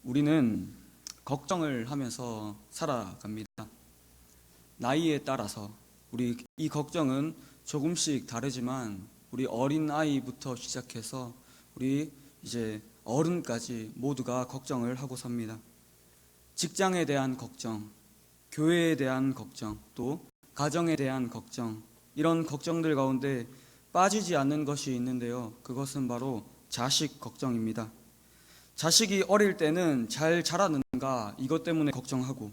우리는 걱정을 하면서 살아갑니다. 나이에 따라서 우리 이 걱정은 조금씩 다르지만 우리 어린 아이부터 시작해서 우리 이제 어른까지 모두가 걱정을 하고 삽니다. 직장에 대한 걱정, 교회에 대한 걱정, 또 가정에 대한 걱정, 이런 걱정들 가운데 빠지지 않는 것이 있는데요. 그것은 바로 자식 걱정입니다. 자식이 어릴 때는 잘 자라는가 이것 때문에 걱정하고,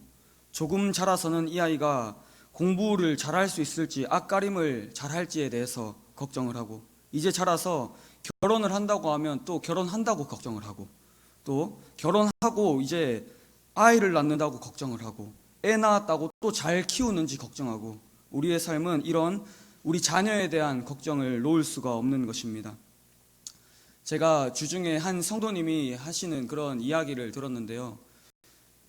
조금 자라서는 이 아이가 공부를 잘할 수 있을지, 앞가림을 잘할지에 대해서 걱정을 하고, 이제 자라서 결혼을 한다고 하면 또 결혼한다고 걱정을 하고, 또 결혼하고 이제 아이를 낳는다고 걱정을 하고, 애 낳았다고 또 잘 키우는지 걱정하고, 우리의 삶은 이런 우리 자녀에 대한 걱정을 놓을 수가 없는 것입니다. 제가 주중에 한 성도님이 하시는 그런 이야기를 들었는데요.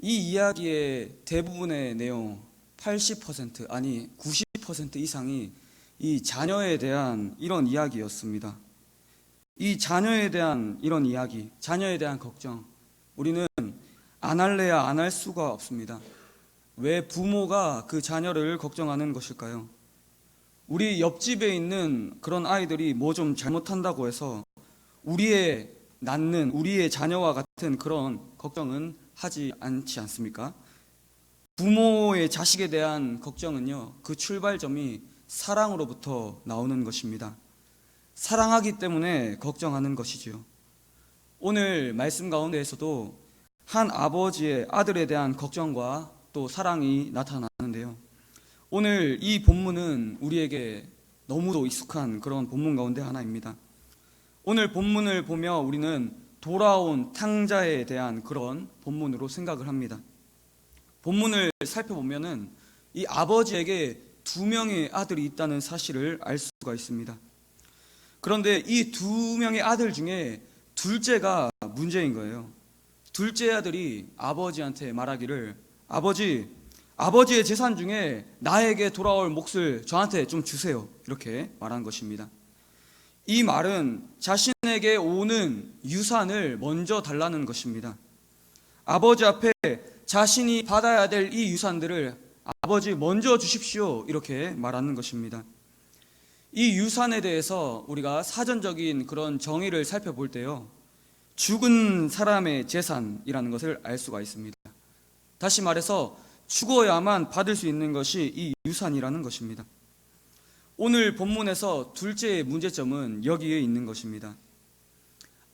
이 이야기의 대부분의 내용 80% 아니 90% 이상이 이 자녀에 대한 이런 이야기였습니다. 이 자녀에 대한 이런 이야기, 자녀에 대한 걱정, 우리는 안 할래야 안 할 수가 없습니다. 왜 부모가 그 자녀를 걱정하는 것일까요? 우리 옆집에 있는 그런 아이들이 뭐 좀 잘못한다고 해서 우리의 낳는 우리의 자녀와 같은 그런 걱정은 하지 않지 않습니까? 부모의 자식에 대한 걱정은요, 그 출발점이 사랑으로부터 나오는 것입니다. 사랑하기 때문에 걱정하는 것이지요. 오늘 말씀 가운데에서도 한 아버지의 아들에 대한 걱정과 또 사랑이 나타나는데요. 오늘 이 본문은 우리에게 너무도 익숙한 그런 본문 가운데 하나입니다. 오늘 본문을 보며 우리는 돌아온 탕자에 대한 그런 본문으로 생각을 합니다. 본문을 살펴보면은 이 아버지에게 2명의 아들이 있다는 사실을 알 수가 있습니다. 그런데 이 2명의 아들 중에 둘째가 문제인 거예요. 둘째 아들이 아버지한테 말하기를, 아버지의 재산 중에 나에게 돌아올 몫을 저한테 좀 주세요, 이렇게 말한 것입니다. 이 말은 자신에게 오는 유산을 먼저 달라는 것입니다. 아버지 앞에 자신이 받아야 될 이 유산들을 아버지 먼저 주십시오, 이렇게 말하는 것입니다. 이 유산에 대해서 우리가 사전적인 그런 정의를 살펴볼 때요, 죽은 사람의 재산이라는 것을 알 수가 있습니다. 다시 말해서 죽어야만 받을 수 있는 것이 이 유산이라는 것입니다. 오늘 본문에서 둘째의 문제점은 여기에 있는 것입니다.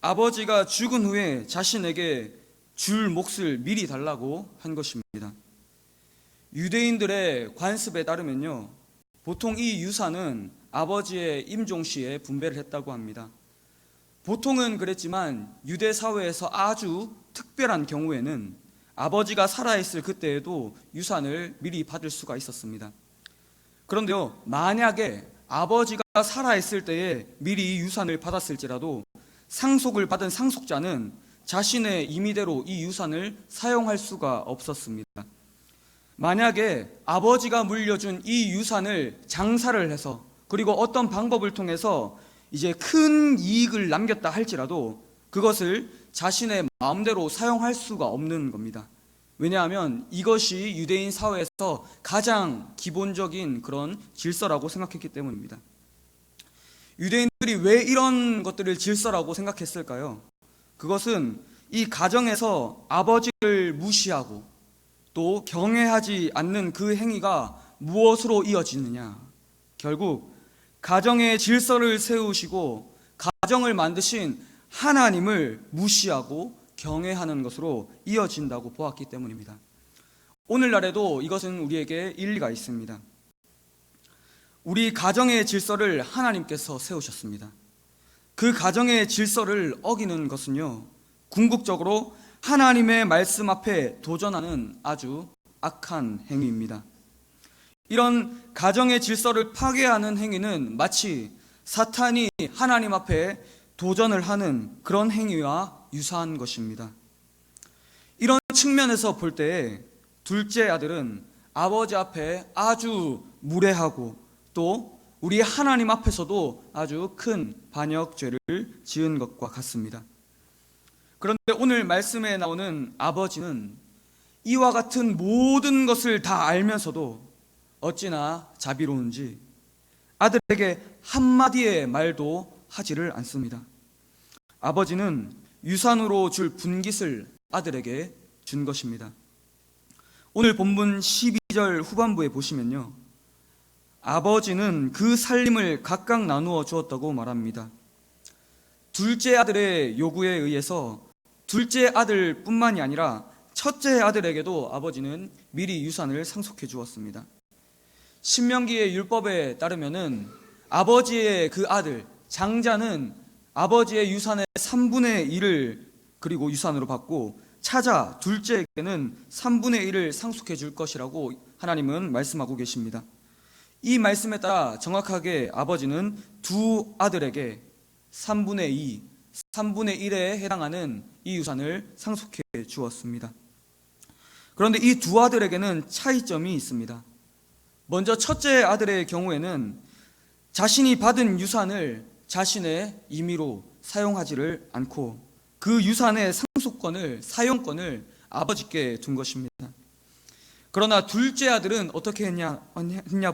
아버지가 죽은 후에 자신에게 줄 몫을 미리 달라고 한 것입니다. 유대인들의 관습에 따르면요, 보통 이 유산은 아버지의 임종시에 분배를 했다고 합니다. 보통은 그랬지만 유대 사회에서 아주 특별한 경우에는 아버지가 살아있을 그때에도 유산을 미리 받을 수가 있었습니다. 그런데요, 만약에 아버지가 살아있을 때에 미리 유산을 받았을지라도 상속을 받은 상속자는 자신의 임의대로 이 유산을 사용할 수가 없었습니다. 만약에 아버지가 물려준 이 유산을 장사를 해서, 그리고 어떤 방법을 통해서 이제 큰 이익을 남겼다 할지라도 그것을 자신의 마음대로 사용할 수가 없는 겁니다. 왜냐하면 이것이 유대인 사회에서 가장 기본적인 그런 질서라고 생각했기 때문입니다. 유대인들이 왜 이런 것들을 질서라고 생각했을까요? 그것은 이 가정에서 아버지를 무시하고 또 경외하지 않는 그 행위가 무엇으로 이어지느냐? 결국 가정의 질서를 세우시고 가정을 만드신 하나님을 무시하고 경외하는 것으로 이어진다고 보았기 때문입니다. 오늘날에도 이것은 우리에게 일리가 있습니다. 우리 가정의 질서를 하나님께서 세우셨습니다. 그 가정의 질서를 어기는 것은요, 궁극적으로 하나님의 말씀 앞에 도전하는 아주 악한 행위입니다. 이런 가정의 질서를 파괴하는 행위는 마치 사탄이 하나님 앞에 도전을 하는 그런 행위와 유사한 것입니다. 이런 측면에서 볼 때 둘째 아들은 아버지 앞에 아주 무례하고 또 우리 하나님 앞에서도 아주 큰 반역죄를 지은 것과 같습니다. 그런데 오늘 말씀에 나오는 아버지는 이와 같은 모든 것을 다 알면서도 어찌나 자비로운지 아들에게 한마디의 말도 하지를 않습니다. 아버지는 유산으로 줄 분깃을 아들에게 준 것입니다. 오늘 본문 12절 후반부에 보시면요, 아버지는 그 살림을 각각 나누어 주었다고 말합니다. 둘째 아들의 요구에 의해서 둘째 아들뿐만이 아니라 첫째 아들에게도 아버지는 미리 유산을 상속해 주었습니다. 신명기의 율법에 따르면은 아버지의 그 아들 장자는 아버지의 유산의 3분의 1을 그리고 유산으로 받고 차자 둘째에게는 3분의 1을 상속해 줄 것이라고 하나님은 말씀하고 계십니다. 이 말씀에 따라 정확하게 아버지는 두 아들에게 3분의 2, 3분의 1에 해당하는 이 유산을 상속해 주었습니다. 그런데 이 두 아들에게는 차이점이 있습니다. 먼저 첫째 아들의 경우에는 자신이 받은 유산을 자신의 임의로 사용하지를 않고 그 유산의 상속권을, 사용권을 아버지께 둔 것입니다. 그러나 둘째 아들은 어떻게 했냐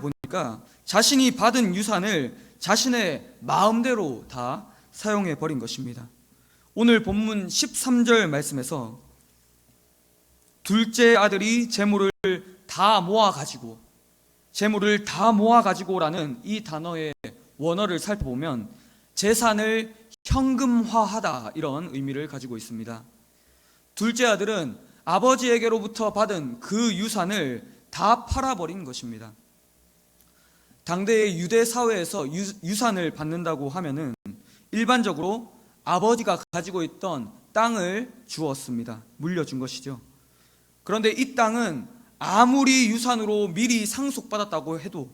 보니까 자신이 받은 유산을 자신의 마음대로 다 사용해 버린 것입니다. 오늘 본문 13절 말씀에서 둘째 아들이 재물을 다 모아가지고라는 이 단어의 원어를 살펴보면 재산을 현금화하다 이런 의미를 가지고 있습니다. 둘째 아들은 아버지에게로부터 받은 그 유산을 다 팔아버린 것입니다. 당대의 유대 사회에서 유산을 받는다고 하면은 일반적으로 아버지가 가지고 있던 땅을 주었습니다. 물려준 것이죠. 그런데 이 땅은 아무리 유산으로 미리 상속받았다고 해도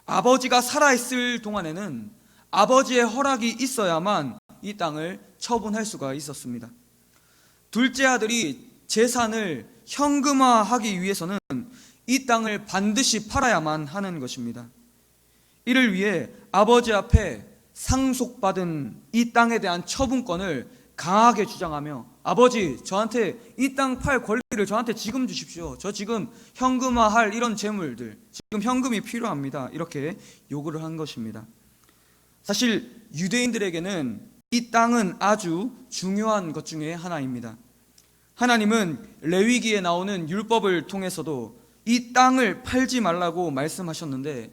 아버지가 살아있을 동안에는 아버지의 허락이 있어야만 이 땅을 처분할 수가 있었습니다. 둘째 아들이 재산을 현금화하기 위해서는 이 땅을 반드시 팔아야만 하는 것입니다. 이를 위해 아버지 앞에 상속받은 이 땅에 대한 처분권을 강하게 주장하며 아버지, 저한테 이 땅 팔 권리를 저한테 지금 주십시오. 저 지금 현금화할 이런 재물들, 지금 현금이 필요합니다. 이렇게 요구를 한 것입니다. 사실 유대인들에게는 이 땅은 아주 중요한 것 중에 하나입니다. 하나님은 레위기에 나오는 율법을 통해서도 이 땅을 팔지 말라고 말씀하셨는데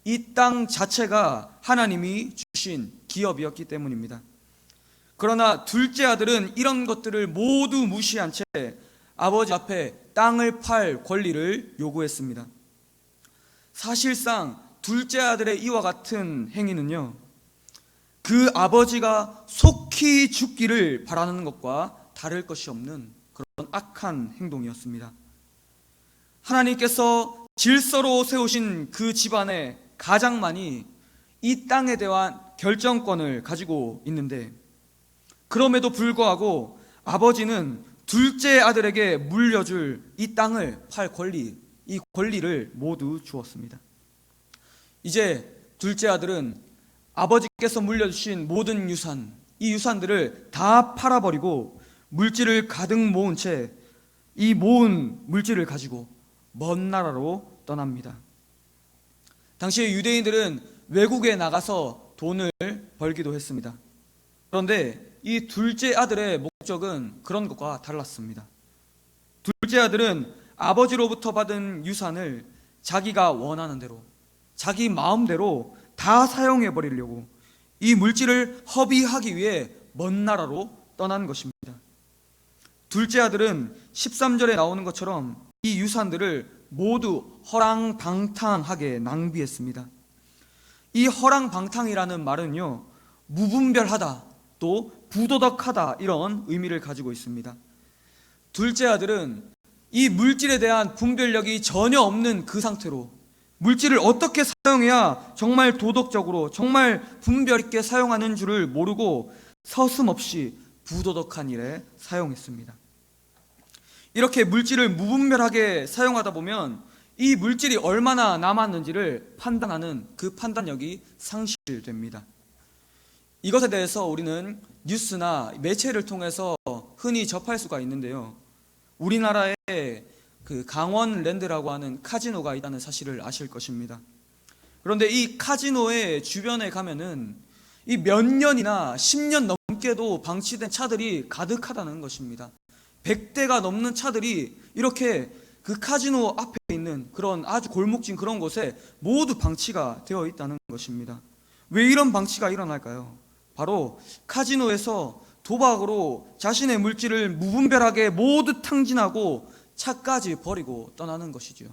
이 땅 자체가 하나님이 주신 기업이었기 때문입니다. 그러나 둘째 아들은 이런 것들을 모두 무시한 채 아버지 앞에 땅을 팔 권리를 요구했습니다. 사실상 둘째 아들의 이와 같은 행위는요, 그 아버지가 속히 죽기를 바라는 것과 다를 것이 없는 그런 악한 행동이었습니다. 하나님께서 질서로 세우신 그 집안의 가장만이 이 땅에 대한 결정권을 가지고 있는데 그럼에도 불구하고 아버지는 둘째 아들에게 물려줄 이 땅을 팔 권리, 이 권리를 모두 주었습니다. 이제 둘째 아들은 아버지께서 물려주신 모든 유산, 이 유산들을 다 팔아버리고 물질을 가득 모은 채 이 모은 물질을 가지고 먼 나라로 떠납니다. 당시에 유대인들은 외국에 나가서 돈을 벌기도 했습니다. 그런데 이 둘째 아들의 목적은 그런 것과 달랐습니다. 둘째 아들은 아버지로부터 받은 유산을 자기가 원하는 대로, 자기 마음대로 다 사용해 버리려고 이 물질을 허비하기 위해 먼 나라로 떠난 것입니다. 둘째 아들은 13절에 나오는 것처럼 이 유산들을 모두 허랑방탕하게 낭비했습니다. 이 허랑방탕이라는 말은요, 무분별하다, 또 부도덕하다 이런 의미를 가지고 있습니다. 둘째 아들은 이 물질에 대한 분별력이 전혀 없는 그 상태로 물질을 어떻게 사용해야 정말 도덕적으로 정말 분별 있게 사용하는 줄을 모르고 서슴없이 부도덕한 일에 사용했습니다. 이렇게 물질을 무분별하게 사용하다 보면 이 물질이 얼마나 남았는지를 판단하는 그 판단력이 상실됩니다. 이것에 대해서 우리는 뉴스나 매체를 통해서 흔히 접할 수가 있는데요. 우리나라에 그 강원랜드라고 하는 카지노가 있다는 사실을 아실 것입니다. 그런데 이 카지노의 주변에 가면은 이 몇 년이나 10년 넘게도 방치된 차들이 가득하다는 것입니다. 100대가 넘는 차들이 이렇게 그 카지노 앞에 있는 그런 아주 골목진 그런 곳에 모두 방치가 되어 있다는 것입니다. 왜 이런 방치가 일어날까요? 바로 카지노에서 도박으로 자신의 물질을 무분별하게 모두 탕진하고 차까지 버리고 떠나는 것이죠.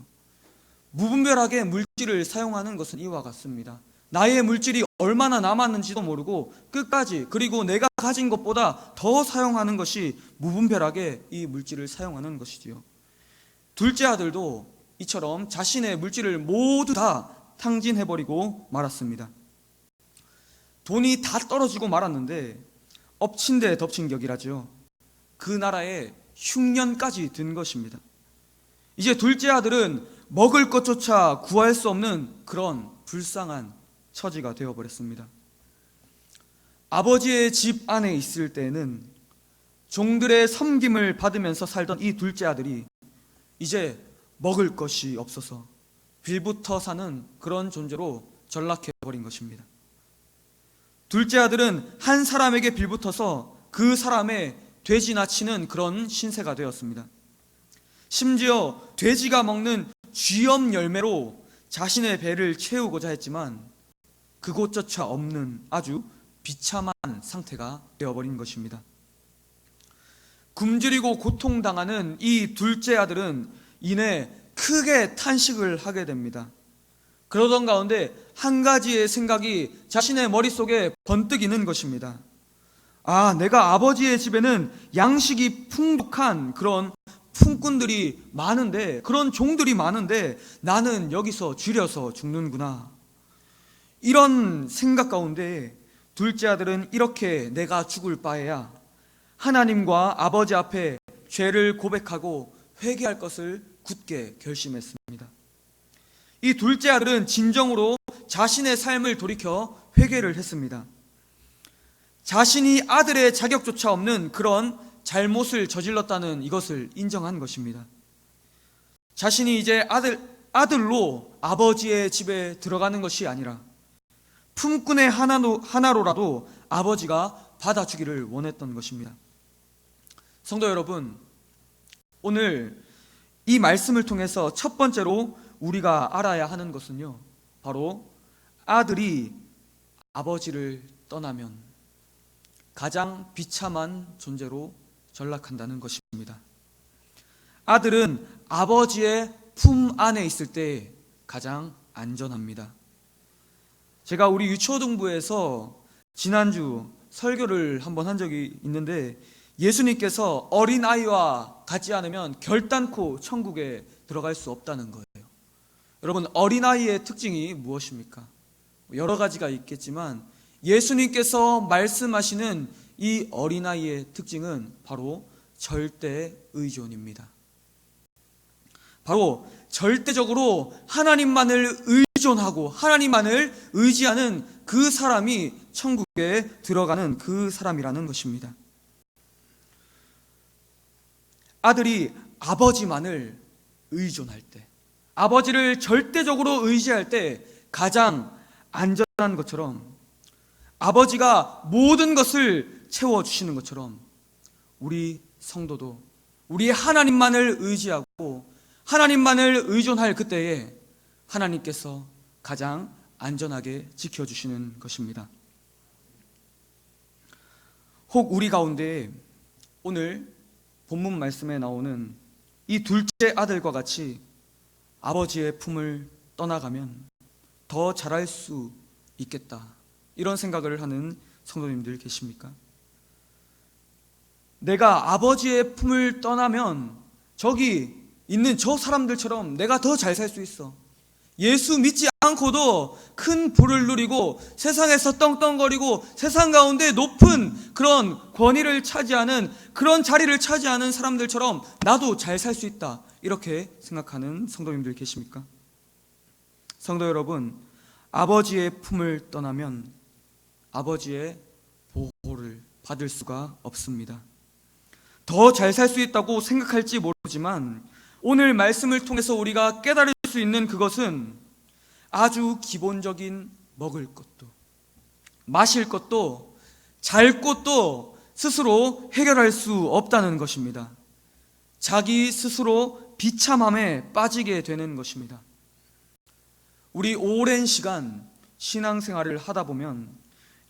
무분별하게 물질을 사용하는 것은 이와 같습니다. 나의 물질이 얼마나 남았는지도 모르고 끝까지, 그리고 내가 가진 것보다 더 사용하는 것이 무분별하게 이 물질을 사용하는 것이지요. 둘째 아들도 이처럼 자신의 물질을 모두 다 탕진해버리고 말았습니다. 돈이 다 떨어지고 말았는데 엎친 데 덮친 격이라죠. 그 나라에 흉년까지 든 것입니다. 이제 둘째 아들은 먹을 것조차 구할 수 없는 그런 불쌍한 처지가 되어버렸습니다. 아버지의 집 안에 있을 때는 종들의 섬김을 받으면서 살던 이 둘째 아들이 이제 먹을 것이 없어서 빌부터 사는 그런 존재로 전락해버린 것입니다. 둘째 아들은 한 사람에게 빌붙어서 그 사람의 돼지나 치는 그런 신세가 되었습니다. 심지어 돼지가 먹는 쥐염 열매로 자신의 배를 채우고자 했지만 그곳조차 없는 아주 비참한 상태가 되어버린 것입니다. 굶주리고 고통당하는 이 둘째 아들은 이내 크게 탄식을 하게 됩니다. 그러던 가운데 한 가지의 생각이 자신의 머릿속에 번뜩이는 것입니다. 아, 내가 아버지의 집에는 양식이 풍족한 그런 품꾼들이 많은데, 그런 종들이 많은데 나는 여기서 쥐려서 죽는구나. 이런 생각 가운데 둘째 아들은 이렇게 내가 죽을 바에야 하나님과 아버지 앞에 죄를 고백하고 회개할 것을 굳게 결심했습니다. 이 둘째 아들은 진정으로 자신의 삶을 돌이켜 회개를 했습니다. 자신이 아들의 자격조차 없는 그런 잘못을 저질렀다는 이것을 인정한 것입니다. 자신이 이제 아들로 아버지의 집에 들어가는 것이 아니라 품꾼의 하나로라도 아버지가 받아주기를 원했던 것입니다. 성도 여러분, 오늘 이 말씀을 통해서 첫 번째로 우리가 알아야 하는 것은요, 바로 아들이 아버지를 떠나면 가장 비참한 존재로 전락한다는 것입니다. 아들은 아버지의 품 안에 있을 때 가장 안전합니다. 제가 우리 유초등부에서 지난주 설교를 한번 한 적이 있는데, 예수님께서 어린아이와 같지 않으면 결단코 천국에 들어갈 수 없다는 거예요. 여러분, 어린아이의 특징이 무엇입니까? 여러 가지가 있겠지만 예수님께서 말씀하시는 이 어린아이의 특징은 바로 절대 의존입니다. 바로 절대적으로 하나님만을 의존하고 하나님만을 의지하는 그 사람이 천국에 들어가는 그 사람이라는 것입니다. 아들이 아버지만을 의존할 때, 아버지를 절대적으로 의지할 때 가장 안전한 것처럼, 아버지가 모든 것을 채워주시는 것처럼 우리 성도도 우리 하나님만을 의지하고 하나님만을 의존할 그때에 하나님께서 가장 안전하게 지켜주시는 것입니다. 혹 우리 가운데 오늘 본문 말씀에 나오는 이 둘째 아들과 같이 아버지의 품을 떠나가면 더 잘할 수 있겠다, 이런 생각을 하는 성도님들 계십니까? 내가 아버지의 품을 떠나면 저기 있는 저 사람들처럼 내가 더 잘 살 수 있어. 예수 믿지 않고도 큰 부를 누리고 세상에서 떵떵거리고 세상 가운데 높은 그런 권위를 차지하는, 그런 자리를 차지하는 사람들처럼 나도 잘 살 수 있다, 이렇게 생각하는 성도님들 계십니까? 성도 여러분, 아버지의 품을 떠나면 아버지의 보호를 받을 수가 없습니다. 더 잘 살 수 있다고 생각할지 모르지만 오늘 말씀을 통해서 우리가 깨달을 수 있는 그것은 아주 기본적인 먹을 것도 마실 것도 잘 곳도 스스로 해결할 수 없다는 것입니다. 자기 스스로 비참함에 빠지게 되는 것입니다. 우리 오랜 시간 신앙생활을 하다 보면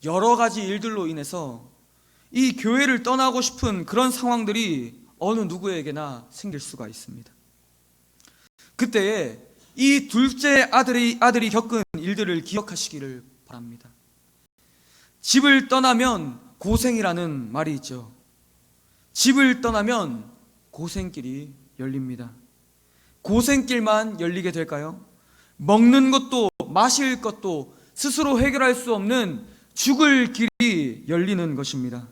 여러 가지 일들로 인해서 이 교회를 떠나고 싶은 그런 상황들이 어느 누구에게나 생길 수가 있습니다. 그때에 이 둘째 아들이 겪은 일들을 기억하시기를 바랍니다. 집을 떠나면 고생이라는 말이 있죠. 집을 떠나면 고생길이 열립니다. 고생길만 열리게 될까요? 먹는 것도 마실 것도 스스로 해결할 수 없는 죽을 길이 열리는 것입니다.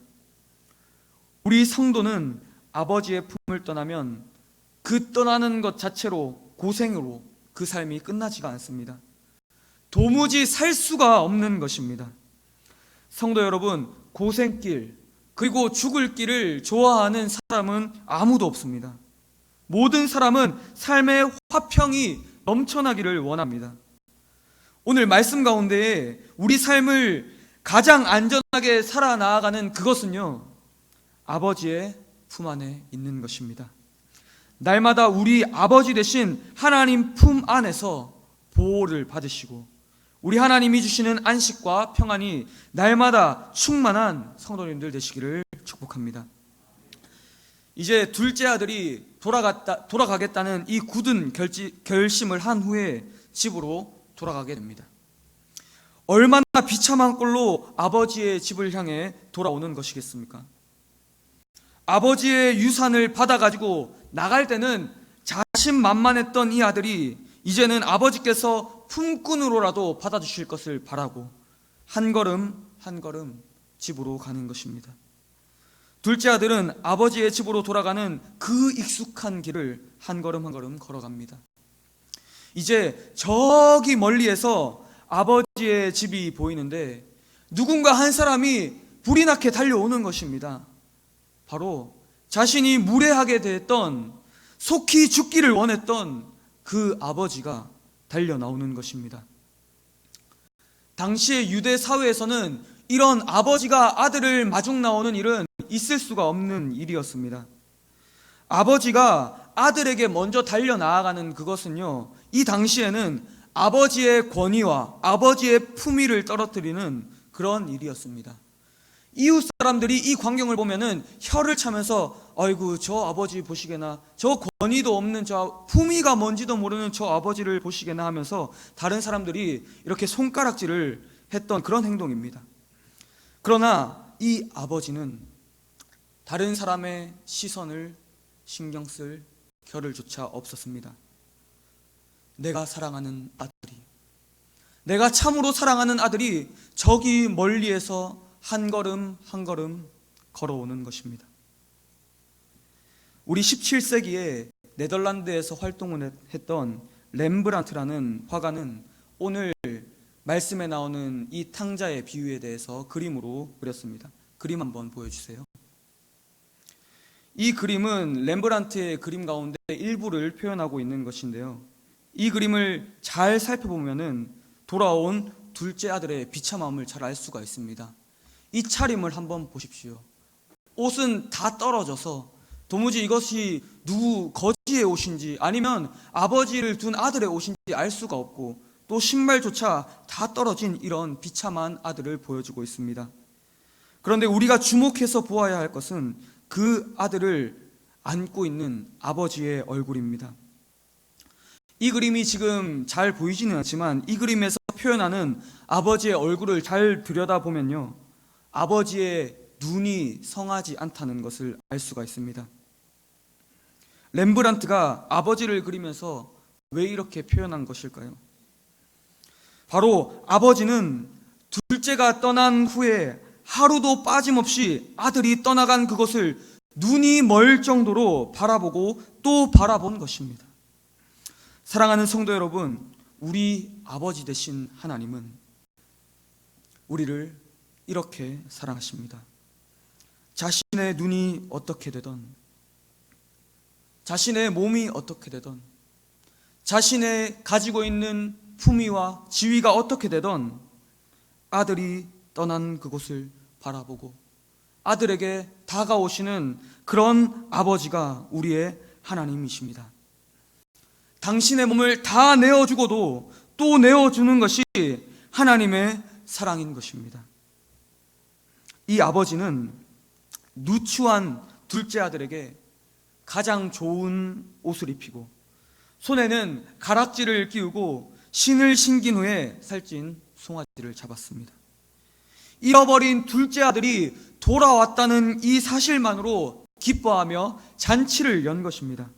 우리 성도는 아버지의 품을 떠나면 그 떠나는 것 자체로 고생으로 그 삶이 끝나지가 않습니다. 도무지 살 수가 없는 것입니다. 성도 여러분, 고생길 그리고 죽을 길을 좋아하는 사람은 아무도 없습니다. 모든 사람은 삶의 화평이 넘쳐나기를 원합니다. 오늘 말씀 가운데에 우리 삶을 가장 안전하게 살아나가는 그것은요, 아버지의 품 안에 있는 것입니다. 날마다 우리 아버지 되신 하나님 품 안에서 보호를 받으시고 우리 하나님이 주시는 안식과 평안이 날마다 충만한 성도님들 되시기를 축복합니다. 이제 둘째 아들이 돌아가겠다는 이 굳은 결심을 한 후에 집으로 돌아가게 됩니다. 얼마나 비참한 꼴로 아버지의 집을 향해 돌아오는 것이겠습니까? 아버지의 유산을 받아가지고 나갈 때는 자신만만했던 이 아들이 이제는 아버지께서 품꾼으로라도 받아주실 것을 바라고 한 걸음 한 걸음 집으로 가는 것입니다. 둘째 아들은 아버지의 집으로 돌아가는 그 익숙한 길을 한 걸음 한 걸음 걸어갑니다. 이제 저기 멀리에서 아버지의 집이 보이는데 누군가 한 사람이 불이 나게 달려오는 것입니다. 바로 자신이 무례하게 대했던, 속히 죽기를 원했던 그 아버지가 달려 나오는 것입니다. 당시의 유대 사회에서는 이런 아버지가 아들을 마중 나오는 일은 있을 수가 없는 일이었습니다. 아버지가 아들에게 먼저 달려 나아가는 그것은요, 이 당시에는 아버지의 권위와 아버지의 품위를 떨어뜨리는 그런 일이었습니다. 이웃 사람들이 이 광경을 보면은 혀를 차면서 아이고 저 아버지 보시게나, 저 권위도 없는 저 품위가 뭔지도 모르는 저 아버지를 보시게나 하면서 다른 사람들이 이렇게 손가락질을 했던 그런 행동입니다. 그러나 이 아버지는 다른 사람의 시선을 신경 쓸 겨를조차 없었습니다. 내가 사랑하는 아들이, 내가 참으로 사랑하는 아들이 저기 멀리에서 한 걸음 한 걸음 걸어오는 것입니다. 우리 17세기에 네덜란드에서 활동을 했던 렘브란트라는 화가는 오늘 말씀에 나오는 이 탕자의 비유에 대해서 그림으로 그렸습니다. 그림 한번 보여주세요. 이 그림은 렘브란트의 그림 가운데 일부를 표현하고 있는 것인데요, 이 그림을 잘 살펴보면은 돌아온 둘째 아들의 비참함을 잘 알 수가 있습니다. 이 차림을 한번 보십시오. 옷은 다 떨어져서 도무지 이것이 누구 거지의 옷인지 아니면 아버지를 둔 아들의 옷인지 알 수가 없고, 또 신발조차 다 떨어진 이런 비참한 아들을 보여주고 있습니다. 그런데 우리가 주목해서 보아야 할 것은 그 아들을 안고 있는 아버지의 얼굴입니다. 이 그림이 지금 잘 보이지는 않지만 이 그림에서 표현하는 아버지의 얼굴을 잘 들여다보면요, 아버지의 눈이 성하지 않다는 것을 알 수가 있습니다. 렘브란트가 아버지를 그리면서 왜 이렇게 표현한 것일까요? 바로 아버지는 둘째가 떠난 후에 하루도 빠짐없이 아들이 떠나간 그것을 눈이 멀 정도로 바라보고 또 바라본 것입니다. 사랑하는 성도 여러분, 우리 아버지 되신 하나님은 우리를 이렇게 사랑하십니다. 자신의 눈이 어떻게 되던, 자신의 몸이 어떻게 되던, 자신의 가지고 있는 품위와 지위가 어떻게 되던 아들이 떠난 그곳을 바라보고 아들에게 다가오시는 그런 아버지가 우리의 하나님이십니다. 당신의 몸을 다 내어주고도 또 내어주는 것이 하나님의 사랑인 것입니다. 이 아버지는 누추한 둘째 아들에게 가장 좋은 옷을 입히고 손에는 가락지를 끼우고 신을 신긴 후에 살찐 송아지를 잡았습니다. 잃어버린 둘째 아들이 돌아왔다는 이 사실만으로 기뻐하며 잔치를 연 것입니다.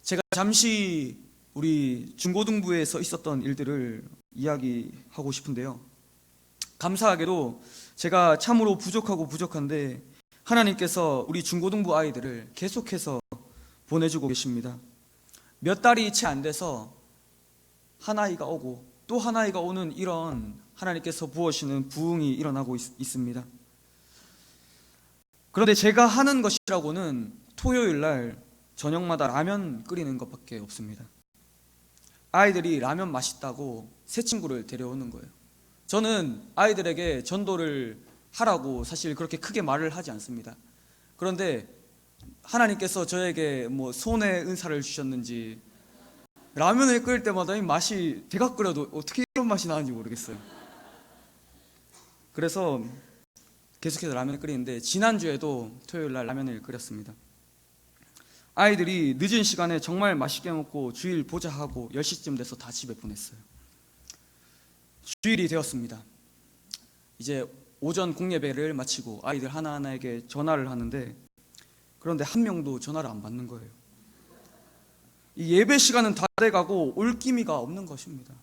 제가 잠시 우리 중고등부에서 있었던 일들을 이야기하고 싶은데요. 감사하게도 제가 참으로 부족한데 하나님께서 우리 중고등부 아이들을 계속해서 보내주고 계십니다. 몇 달이 채 안 돼서 한 아이가 오고 또 한 아이가 오는 이런 하나님께서 부어주시는 부흥이 일어나고 있습니다. 그런데 제가 하는 것이라고는 토요일 날 저녁마다 라면 끓이는 것밖에 없습니다. 아이들이 라면 맛있다고 새 친구를 데려오는 거예요. 저는 아이들에게 전도를 하라고 사실 그렇게 크게 말을 하지 않습니다. 그런데 하나님께서 저에게 손의 은사를 주셨는지 라면을 끓일 때마다 이 맛이 제가 끓여도 어떻게 이런 맛이 나는지 모르겠어요. 그래서 계속해서 라면을 끓이는데 지난주에도 토요일 날 라면을 끓였습니다. 아이들이 늦은 시간에 정말 맛있게 먹고 주일 보자 하고 10시쯤 돼서 다 집에 보냈어요. 주일이 되었습니다. 이제 오전 공예배를 마치고 아이들 하나하나에게 전화를 하는데 그런데 한 명도 전화를 안 받는 거예요. 이 예배 시간은 다 돼가고 올 기미가 없는 것입니다.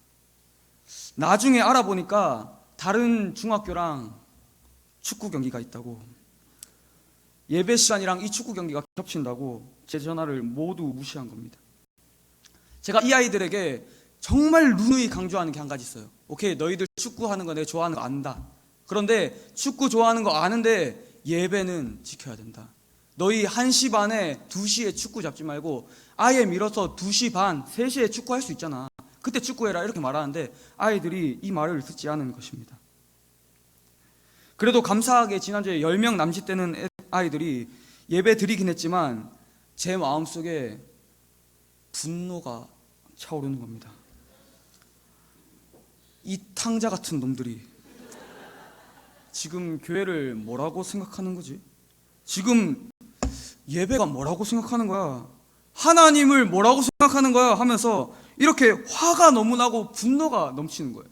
나중에 알아보니까 다른 중학교랑 축구 경기가 있다고, 예배 시간이랑 이 축구 경기가 겹친다고 제 전화를 모두 무시한 겁니다. 제가 이 아이들에게 정말 누누이 강조하는 게 한 가지 있어요. 오케이, 너희들 축구하는 거 내가 좋아하는 거 안다. 그런데 축구 좋아하는 거 아는데 예배는 지켜야 된다. 너희 1시 반에 2시에 축구 잡지 말고 아예 밀어서 2시 반, 3시에 축구할 수 있잖아. 그때 축구해라 이렇게 말하는데 아이들이 이 말을 듣지 않은 것입니다. 그래도 감사하게 지난주에 10명 남짓되는 아이들이 예배 드리긴 했지만 제 마음속에 분노가 차오르는 겁니다. 이 탕자 같은 놈들이 지금 교회를 뭐라고 생각하는 거지? 지금 예배가 뭐라고 생각하는 거야? 하나님을 뭐라고 생각하는 거야? 하면서 이렇게 화가 너무 나고 분노가 넘치는 거예요.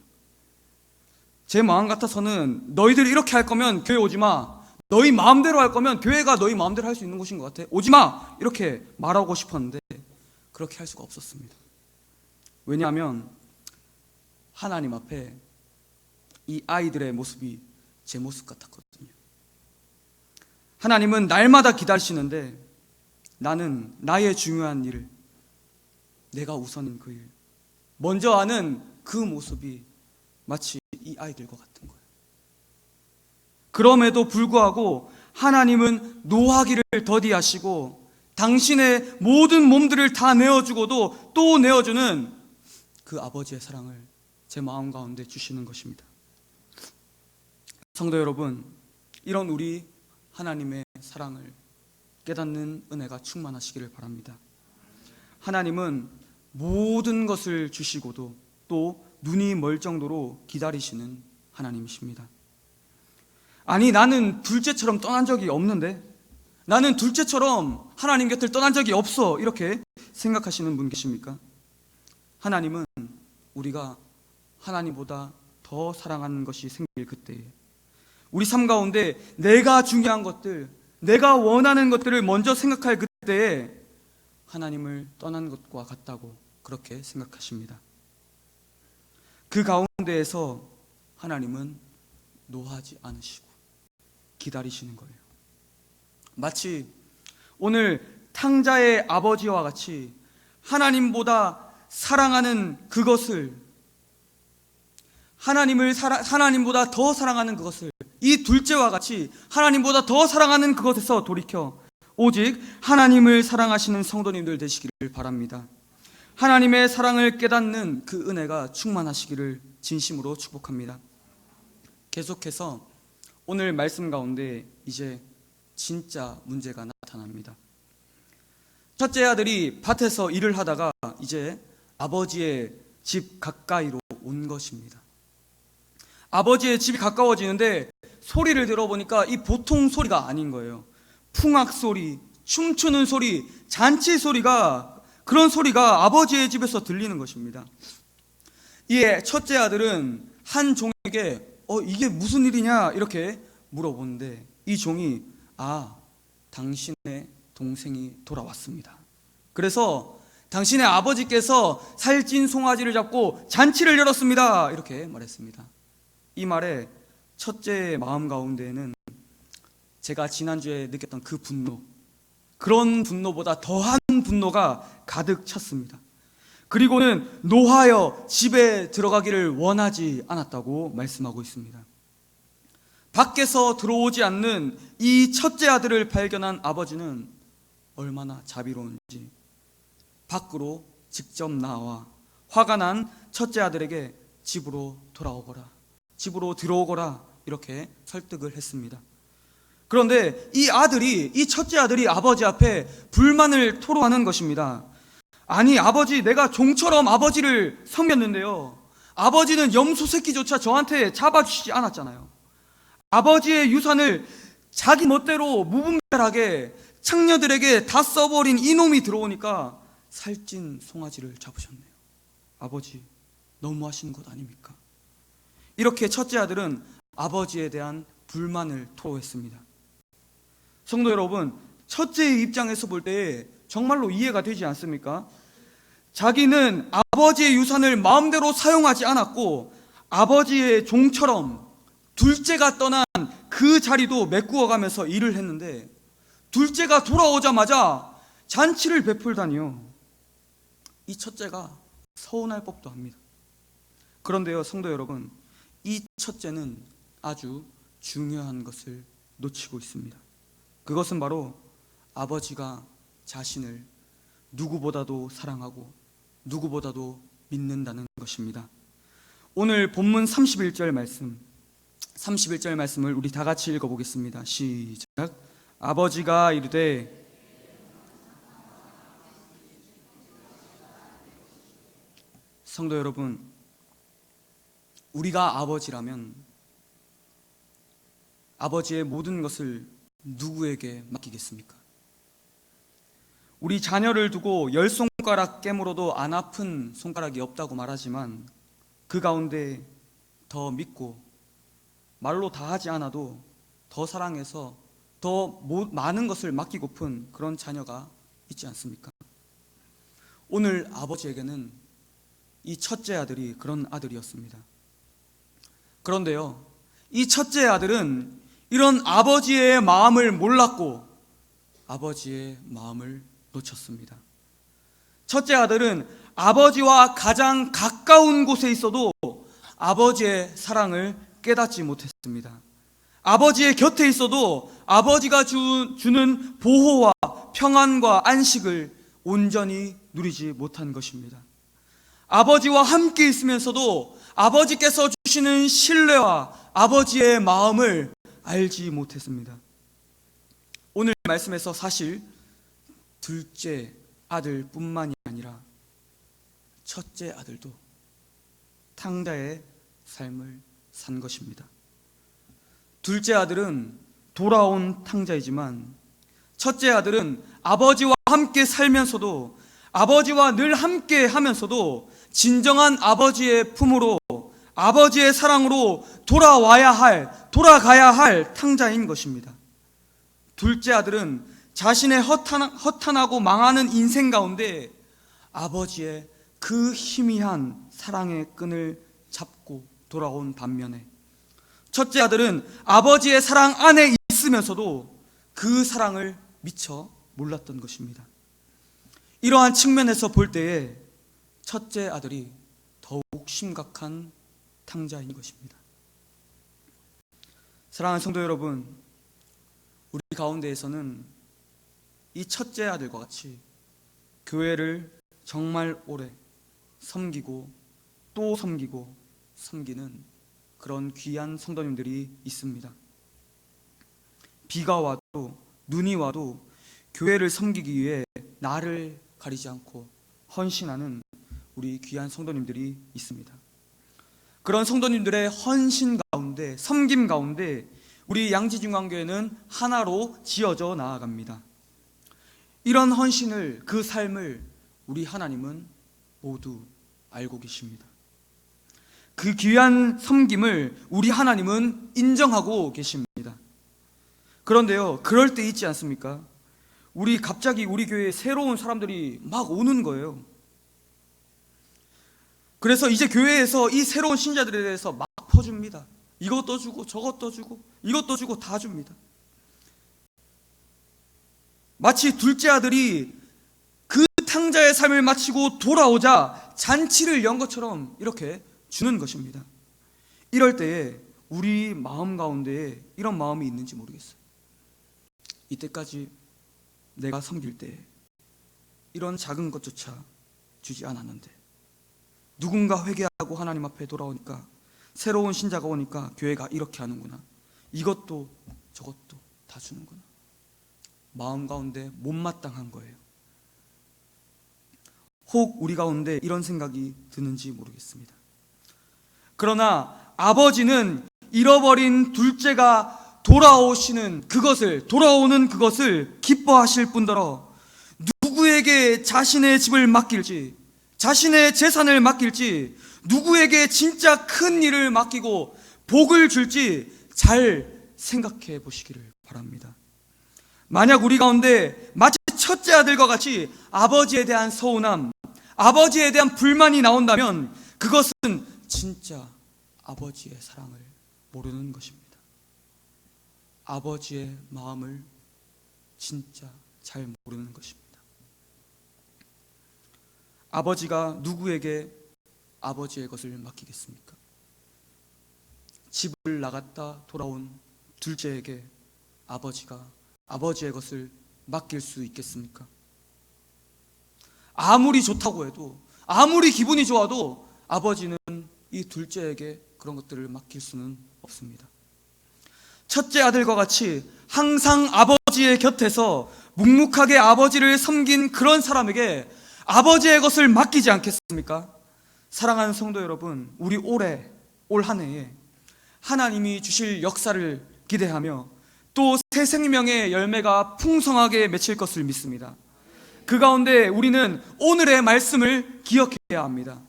제 마음 같아서는 너희들이 이렇게 할 거면 교회 오지 마. 너희 마음대로 할 거면 교회가 너희 마음대로 할 수 있는 곳인 것 같아. 오지 마! 이렇게 말하고 싶었는데 그렇게 할 수가 없었습니다. 왜냐하면 하나님 앞에 이 아이들의 모습이 제 모습 같았거든요. 하나님은 날마다 기다리시는데 나는 나의 중요한 일을, 내가 우선인 그 일, 먼저 하는 그 모습이 마치 이 아이들과 같은 거예요. 그럼에도 불구하고 하나님은 노하기를 더디하시고 당신의 모든 몸들을 다 내어주고도 또 내어주는 그 아버지의 사랑을 제 마음 가운데 주시는 것입니다. 성도 여러분, 이런 우리 하나님의 사랑을 깨닫는 은혜가 충만하시기를 바랍니다. 하나님은 모든 것을 주시고도 또 눈이 멀 정도로 기다리시는 하나님이십니다. 아니, 나는 둘째처럼 떠난 적이 없는데, 나는 둘째처럼 하나님 곁을 떠난 적이 없어, 이렇게 생각하시는 분 계십니까? 하나님은 우리가 하나님보다 더 사랑하는 것이 생길 그때에 우리 삶 가운데 내가 중요한 것들, 내가 원하는 것들을 먼저 생각할 그때에 하나님을 떠난 것과 같다고 그렇게 생각하십니다. 그 가운데에서 하나님은 노하지 않으시고 기다리시는 거예요. 마치 오늘 탕자의 아버지와 같이 하나님보다 사랑하는 그것을, 하나님보다 더 사랑하는 그것을 이 둘째와 같이 하나님보다 더 사랑하는 그것에서 돌이켜 오직 하나님을 사랑하시는 성도님들 되시기를 바랍니다. 하나님의 사랑을 깨닫는 그 은혜가 충만하시기를 진심으로 축복합니다. 계속해서 오늘 말씀 가운데 이제 진짜 문제가 나타납니다. 첫째 아들이 밭에서 일을 하다가 이제 아버지의 집 가까이로 온 것입니다. 아버지의 집이 가까워지는데 소리를 들어보니까 이 보통 소리가 아닌 거예요. 풍악 소리, 춤추는 소리, 잔치 소리가, 그런 소리가 아버지의 집에서 들리는 것입니다. 이에 첫째 아들은 한 종에게 이게 무슨 일이냐 이렇게 물어보는데, 이 종이 당신의 동생이 돌아왔습니다. 그래서 당신의 아버지께서 살찐 송아지를 잡고 잔치를 열었습니다 이렇게 말했습니다. 이 말에 첫째의 마음 가운데에는 제가 지난주에 느꼈던 그 분노, 그런 분노보다 더한 분노가 가득 찼습니다. 그리고는 노하여 집에 들어가기를 원하지 않았다고 말씀하고 있습니다. 밖에서 들어오지 않는 이 첫째 아들을 발견한 아버지는 얼마나 자비로운지 밖으로 직접 나와 화가 난 첫째 아들에게 집으로 돌아오거라, 집으로 들어오거라 이렇게 설득을 했습니다. 그런데 이 첫째 아들이 아버지 앞에 불만을 토로하는 것입니다. 아니 아버지, 내가 종처럼 아버지를 섬겼는데요, 아버지는 염소 새끼조차 저한테 잡아주시지 않았잖아요. 아버지의 유산을 자기 멋대로 무분별하게 창녀들에게 다 써버린 이놈이 들어오니까 살찐 송아지를 잡으셨네요. 아버지, 너무하시는 것 아닙니까? 이렇게 첫째 아들은 아버지에 대한 불만을 토로했습니다. 성도 여러분, 첫째의 입장에서 볼 때 정말로 이해가 되지 않습니까? 자기는 아버지의 유산을 마음대로 사용하지 않았고 아버지의 종처럼 둘째가 떠난 그 자리도 메꾸어가면서 일을 했는데, 둘째가 돌아오자마자 잔치를 베풀다니요. 이 첫째가 서운할 법도 합니다. 그런데요, 성도 여러분, 이 첫째는 아주 중요한 것을 놓치고 있습니다. 그것은 바로 아버지가 자신을 누구보다도 사랑하고 누구보다도 믿는다는 것입니다. 오늘 본문 31절 말씀을 우리 다 같이 읽어보겠습니다. 시작. 아버지가 이르되, 성도 여러분, 우리가 아버지라면 아버지의 모든 것을 누구에게 맡기겠습니까? 우리 자녀를 두고 10손가락 깨물어도 안 아픈 손가락이 없다고 말하지만 그 가운데 더 믿고 말로 다 하지 않아도 더 사랑해서 더 많은 것을 맡기고픈 그런 자녀가 있지 않습니까? 오늘 아버지에게는 이 첫째 아들이 그런 아들이었습니다. 그런데요, 이 첫째 아들은 이런 아버지의 마음을 몰랐고 아버지의 마음을 놓쳤습니다. 첫째 아들은 아버지와 가장 가까운 곳에 있어도 아버지의 사랑을 깨닫지 못했습니다. 아버지의 곁에 있어도 아버지가 주는 보호와 평안과 안식을 온전히 누리지 못한 것입니다. 아버지와 함께 있으면서도 아버지께서 주시는 신뢰와 아버지의 마음을 알지 못했습니다. 오늘 말씀에서 사실 둘째 아들뿐만이 아니라 첫째 아들도 탕자의 삶을 산 것입니다. 둘째 아들은 돌아온 탕자이지만 첫째 아들은 아버지와 함께 살면서도, 아버지와 늘 함께 하면서도 진정한 아버지의 품으로, 아버지의 사랑으로 돌아가야 할 탕자인 것입니다. 둘째 아들은 자신의 허탄하고 망하는 인생 가운데 아버지의 그 희미한 사랑의 끈을 잡고 돌아온 반면에, 첫째 아들은 아버지의 사랑 안에 있으면서도 그 사랑을 미처 몰랐던 것입니다. 이러한 측면에서 볼 때에 첫째 아들이 더욱 심각한 탕자인 것입니다. 사랑하는 성도 여러분, 우리 가운데에서는 이 첫째 아들과 같이 교회를 정말 오래 섬기고 또 섬기고 섬기는 그런 귀한 성도님들이 있습니다. 비가 와도 눈이 와도 교회를 섬기기 위해 나를 가리지 않고 헌신하는 우리 귀한 성도님들이 있습니다. 그런 성도님들의 헌신 가운데, 섬김 가운데 우리 양지중앙교회는 하나로 지어져 나아갑니다. 이런 헌신을, 그 삶을 우리 하나님은 모두 알고 계십니다. 그 귀한 섬김을 우리 하나님은 인정하고 계십니다. 그런데요, 그럴 때 있지 않습니까? 갑자기 우리 교회에 새로운 사람들이 막 오는 거예요. 그래서 이제 교회에서 이 새로운 신자들에 대해서 막 퍼줍니다. 이것도 주고 저것도 주고 이것도 주고 다 줍니다. 마치 둘째 아들이 그 탕자의 삶을 마치고 돌아오자 잔치를 연 것처럼 이렇게 주는 것입니다. 이럴 때에 우리 마음 가운데에 이런 마음이 있는지 모르겠어요. 이때까지 내가 섬길 때 이런 작은 것조차 주지 않았는데, 누군가 회개하고 하나님 앞에 돌아오니까, 새로운 신자가 오니까 교회가 이렇게 하는구나, 이것도 저것도 다 주는구나. 마음 가운데 못마땅한 거예요. 혹 우리 가운데 이런 생각이 드는지 모르겠습니다. 그러나 아버지는 잃어버린 둘째가 돌아오는 그것을 기뻐하실 뿐더러 누구에게 자신의 집을 맡길지, 자신의 재산을 맡길지, 누구에게 진짜 큰 일을 맡기고 복을 줄지 잘 생각해 보시기를 바랍니다. 만약 우리 가운데 마치 첫째 아들과 같이 아버지에 대한 서운함, 아버지에 대한 불만이 나온다면 그것은 진짜 아버지의 사랑을 모르는 것입니다. 아버지의 마음을 진짜 잘 모르는 것입니다. 아버지가 누구에게 아버지의 것을 맡기겠습니까? 집을 나갔다 돌아온 둘째에게 아버지가 아버지의 것을 맡길 수 있겠습니까? 아무리 좋다고 해도, 아무리 기분이 좋아도 아버지는 이 둘째에게 그런 것들을 맡길 수는 없습니다. 첫째 아들과 같이 항상 아버지의 곁에서 묵묵하게 아버지를 섬긴 그런 사람에게 아버지의 것을 맡기지 않겠습니까? 사랑하는 성도 여러분, 우리 올 한 해에 하나님이 주실 역사를 기대하며 또 새 생명의 열매가 풍성하게 맺힐 것을 믿습니다. 그 가운데 우리는 오늘의 말씀을 기억해야 합니다.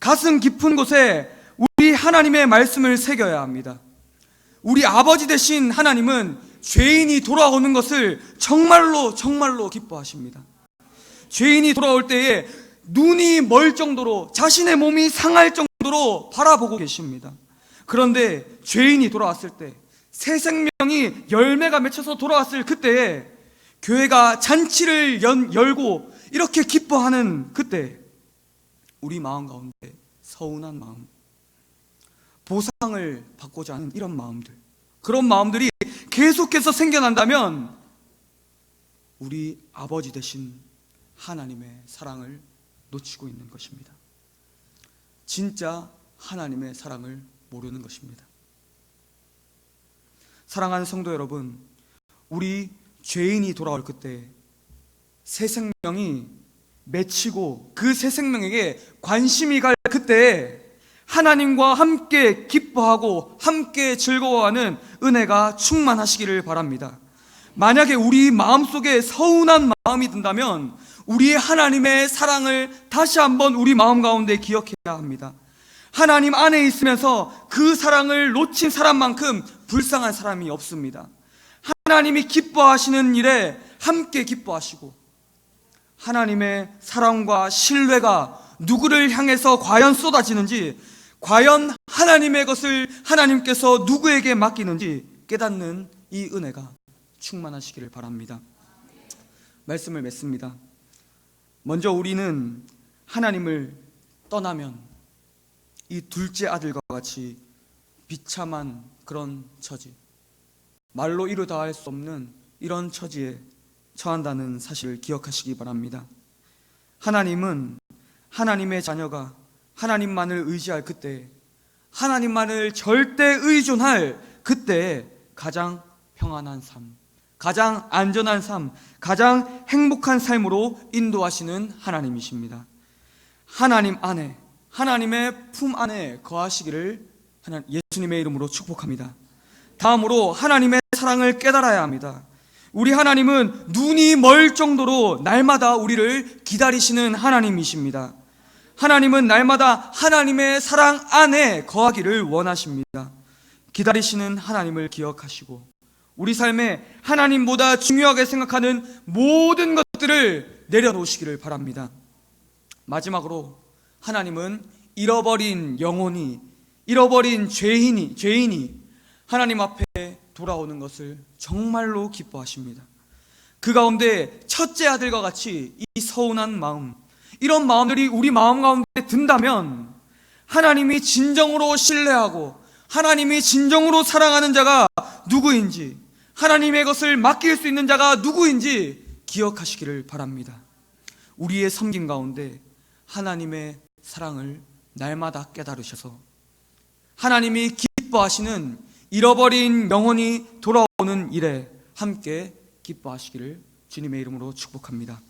가슴 깊은 곳에 우리 하나님의 말씀을 새겨야 합니다. 우리 아버지 되신 하나님은 죄인이 돌아오는 것을 정말로 정말로 기뻐하십니다. 죄인이 돌아올 때에 눈이 멀 정도로, 자신의 몸이 상할 정도로 바라보고 계십니다. 그런데 죄인이 돌아왔을 때, 새 생명이 열매가 맺혀서 돌아왔을 그때에 교회가 잔치를 열고 이렇게 기뻐하는 그때 우리 마음 가운데 서운한 마음, 보상을 받고자 하는 이런 마음들, 그런 마음들이 계속해서 생겨난다면 우리 아버지 되신 하나님의 사랑을 놓치고 있는 것입니다. 진짜 하나님의 사랑을 모르는 것입니다. 사랑하는 성도 여러분, 우리 죄인이 돌아올 그때 새 생명이 맺히고 그 새 생명에게 관심이 갈 그때 하나님과 함께 기뻐하고 함께 즐거워하는 은혜가 충만하시기를 바랍니다. 만약에 우리 마음속에 서운한 마음이 든다면 우리의 하나님의 사랑을 다시 한번 우리 마음 가운데 기억해야 합니다. 하나님 안에 있으면서 그 사랑을 놓친 사람만큼 불쌍한 사람이 없습니다. 하나님이 기뻐하시는 일에 함께 기뻐하시고, 하나님의 사랑과 신뢰가 누구를 향해서 과연 쏟아지는지, 과연 하나님의 것을 하나님께서 누구에게 맡기는지 깨닫는 이 은혜가 충만하시기를 바랍니다. 말씀을 맺습니다. 먼저 우리는 하나님을 떠나면 이 둘째 아들과 같이 비참한 그런 처지, 말로 이루다 할 수 없는 이런 처지에 처한다는 사실을 기억하시기 바랍니다. 하나님은 하나님의 자녀가 하나님만을 의지할 그때, 하나님만을 절대 의존할 그때 가장 평안한 삶, 가장 안전한 삶, 가장 행복한 삶으로 인도하시는 하나님이십니다. 하나님 안에, 하나님의 품 안에 거하시기를 예수님의 이름으로 축복합니다. 다음으로 하나님의 사랑을 깨달아야 합니다. 우리 하나님은 눈이 멀 정도로 날마다 우리를 기다리시는 하나님이십니다. 하나님은 날마다 하나님의 사랑 안에 거하기를 원하십니다. 기다리시는 하나님을 기억하시고 우리 삶에 하나님보다 중요하게 생각하는 모든 것들을 내려놓으시기를 바랍니다. 마지막으로 하나님은 잃어버린 영혼이, 잃어버린 죄인이 하나님 앞에 돌아오는 것을 정말로 기뻐하십니다. 그 가운데 첫째 아들과 같이 이 서운한 마음, 이런 마음들이 우리 마음 가운데 든다면 하나님이 진정으로 신뢰하고 하나님이 진정으로 사랑하는 자가 누구인지, 하나님의 것을 맡길 수 있는 자가 누구인지 기억하시기를 바랍니다. 우리의 섬김 가운데 하나님의 사랑을 날마다 깨달으셔서 하나님이 기뻐하시는 잃어버린 영혼이 돌아오는 일에 함께 기뻐하시기를 주님의 이름으로 축복합니다.